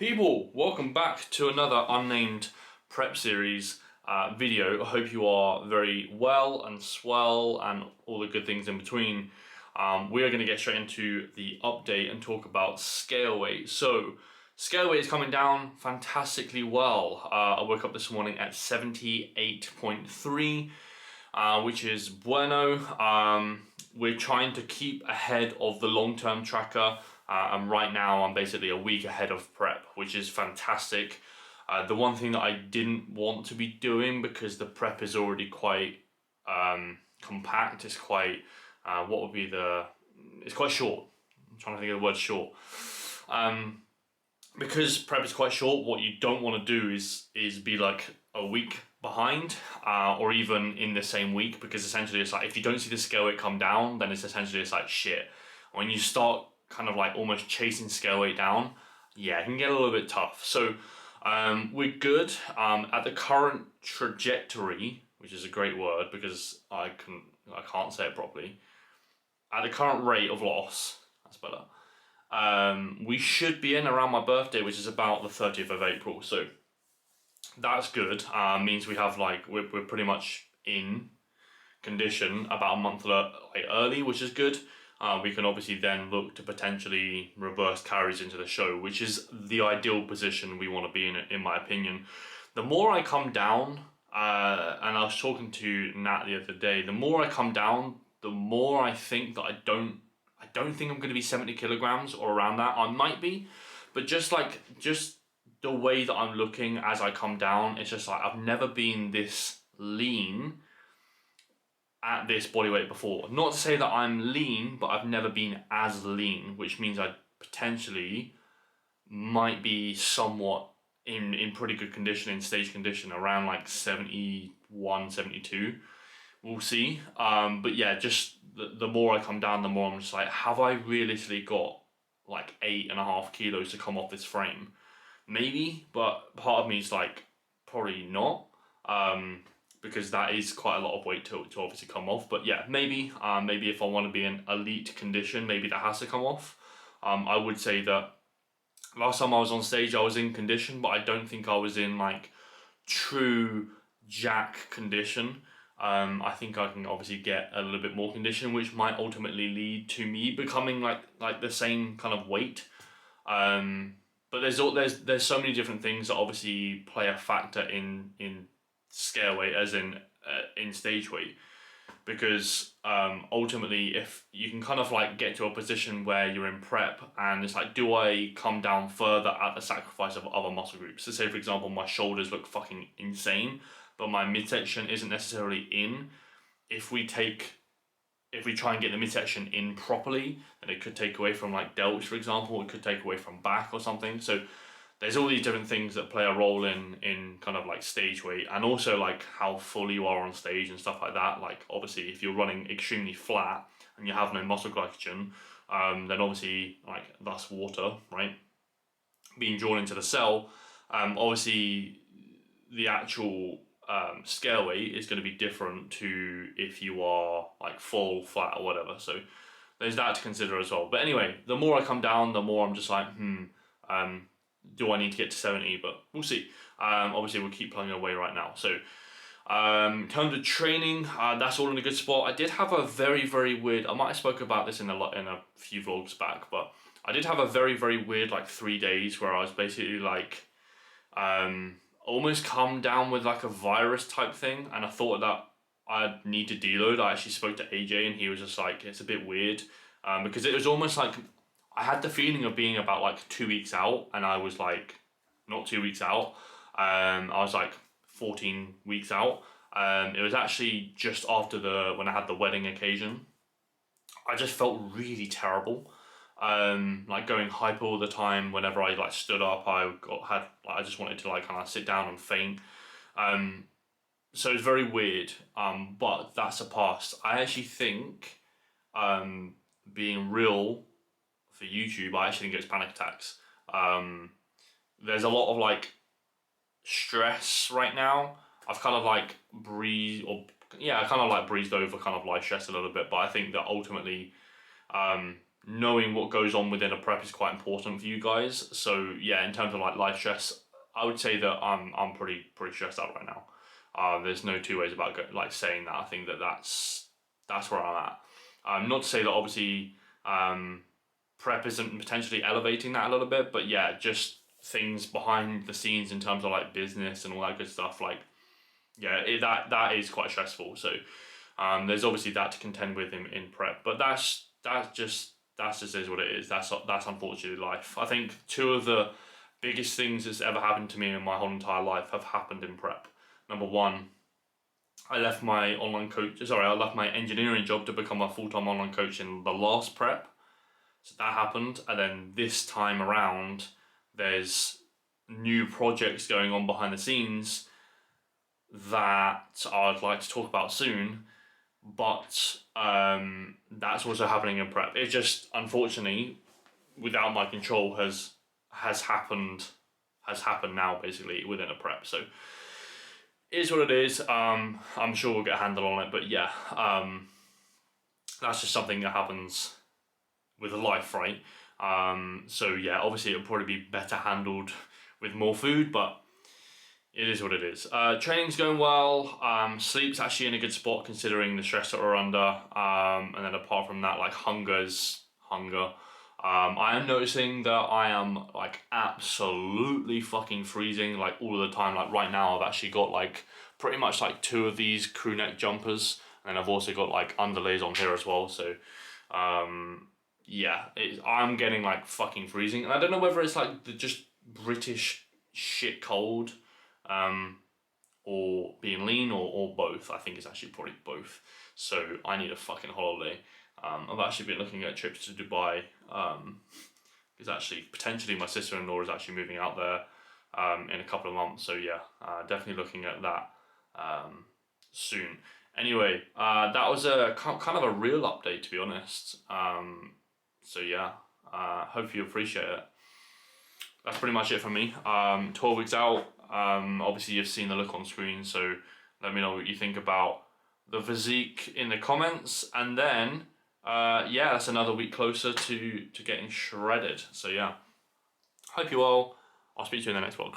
People, welcome back to another unnamed prep series video. I hope you are very well and swell and all the good things in between. We are going to get straight into the update and talk about scale weight. So, scale weight is coming down fantastically well. I woke up this morning at 78.3, which is bueno. We're trying to keep ahead of the long-term tracker. And right now I'm basically a week ahead of prep, which is fantastic. The one thing that I didn't want to be doing, because the prep is already quite compact, it's quite, it's quite short. I'm trying to think of the word short. Because prep is quite short, what you don't want to do is be like a week behind, or even in the same week, because essentially it's like, if you don't see the scale weight come down, then it's like shit. When you start kind of like almost chasing scale weight down, yeah, it can get a little bit tough. So we're good at the current trajectory, which is a great word because I can't say it properly. At the current rate of loss, that's better. We should be in around my birthday, which is about the 30th of April. So that's good. Means we have we're pretty much in condition about a month early, which is good. We can obviously then look to potentially reverse carries into the show, which is the ideal position we want to be in my opinion. The more I come down, and I was talking to Nat the other day, the more I come down, the more I think that I don't think I'm going to be 70 kilograms or around that. I might be, but just the way that I'm looking as I come down, it's just like I've never been this lean at this body weight before. Not to say that I'm lean, but I've never been as lean, which means I potentially might be somewhat in pretty good condition, in stage condition, around like 71, 72. We'll see. But yeah, just the more I come down, the more I'm just like, have I realistically got like 8.5 kilos to come off this frame? Maybe, but part of me is like, probably not. Because that is quite a lot of weight to obviously come off. But yeah, maybe if I want to be in elite condition, maybe that has to come off. I would say that last time I was on stage, I was in condition, but I don't think I was in like true jack condition. I think I can obviously get a little bit more condition, which might ultimately lead to me becoming like the same kind of weight. But there's so many different things that obviously play a factor in scale weight, as in stage weight, because ultimately if you can kind of like get to a position where you're in prep and it's like, do I come down further at the sacrifice of other muscle groups? So say for example my shoulders look fucking insane, but my midsection isn't necessarily in. If we try and get the midsection in properly, then it could take away from like delts, for example. It could take away from back or something. So there's all these different things that play a role in kind of like stage weight, and also like how full you are on stage and stuff like that. Like obviously if you're running extremely flat and you have no muscle glycogen, then obviously like that's water, right, being drawn into the cell. Obviously the actual scale weight is going to be different to if you are like full, flat or whatever. So there's that to consider as well. But anyway, the more I come down, the more I'm just like, do I need to get to 70? But we'll see. Obviously, we'll keep plugging away right now. So, in terms of training, that's all in a good spot. I did have a very, very weird, I might have spoken about this in a few vlogs back, but I did have a very, very weird, like 3 days where I was basically like, almost come down with like a virus type thing. And I thought that I'd need to deload. I actually spoke to AJ and he was just like, it's a bit weird. Because it was almost like, I had the feeling of being about like 2 weeks out, and I was like not 2 weeks out. I was like 14 weeks out. It was actually just after when I had the wedding occasion. I just felt really terrible. Like going hyper all the time. Whenever I like stood up, I just wanted to like kind of sit down and faint. So it's very weird. But that's a past. I actually think, being real, for YouTube, I actually think it's panic attacks. There's a lot of like stress right now. I've kind of like breezed over kind of like stress a little bit, but I think that ultimately knowing what goes on within a prep is quite important for you guys. So yeah, in terms of like life stress, I would say that I'm pretty stressed out right now. There's no two ways about saying that. I think that that's where I'm at. Not to say that obviously prep isn't potentially elevating that a little bit, but yeah, just things behind the scenes in terms of like business and all that good stuff. Like yeah, that is quite stressful. So there's obviously that to contend with in prep, but that's just is what it is. That's unfortunately life. I think two of the biggest things that's ever happened to me in my whole entire life have happened in prep. Number one, I left my I left my engineering job to become a full-time online coach in the last prep. So that happened, and then this time around, there's new projects going on behind the scenes that I'd like to talk about soon. But that's also happening in prep. It just, unfortunately, without my control, has happened now, basically, within a prep. So it is what it is. I'm sure we'll get a handle on it, but yeah, that's just something that happens with life, right? So yeah, obviously it'll probably be better handled with more food, but it is what it is. Training's going well. Sleep's actually in a good spot considering the stress that we're under. And then apart from that, like hunger's hunger. I am noticing that I am like absolutely fucking freezing like all the time. Like right now I've actually got like pretty much like 2 of these crew neck jumpers, and I've also got like underlays on here as well. So yeah, I'm getting like fucking freezing, and I don't know whether it's like the just British shit cold, or being lean, or both. I think it's actually probably both. So I need a fucking holiday. I've actually been looking at trips to Dubai, because actually potentially my sister-in-law is actually moving out there in a couple of months. So yeah, definitely looking at that soon. Anyway, that was a kind of a real update, to be honest. So yeah, hope you appreciate it. That's pretty much it for me. 12 weeks out. Obviously you've seen the look on screen, so let me know what you think about the physique in the comments, and then yeah, that's another week closer to getting shredded. So yeah, hope you well. I'll speak to you in the next vlog.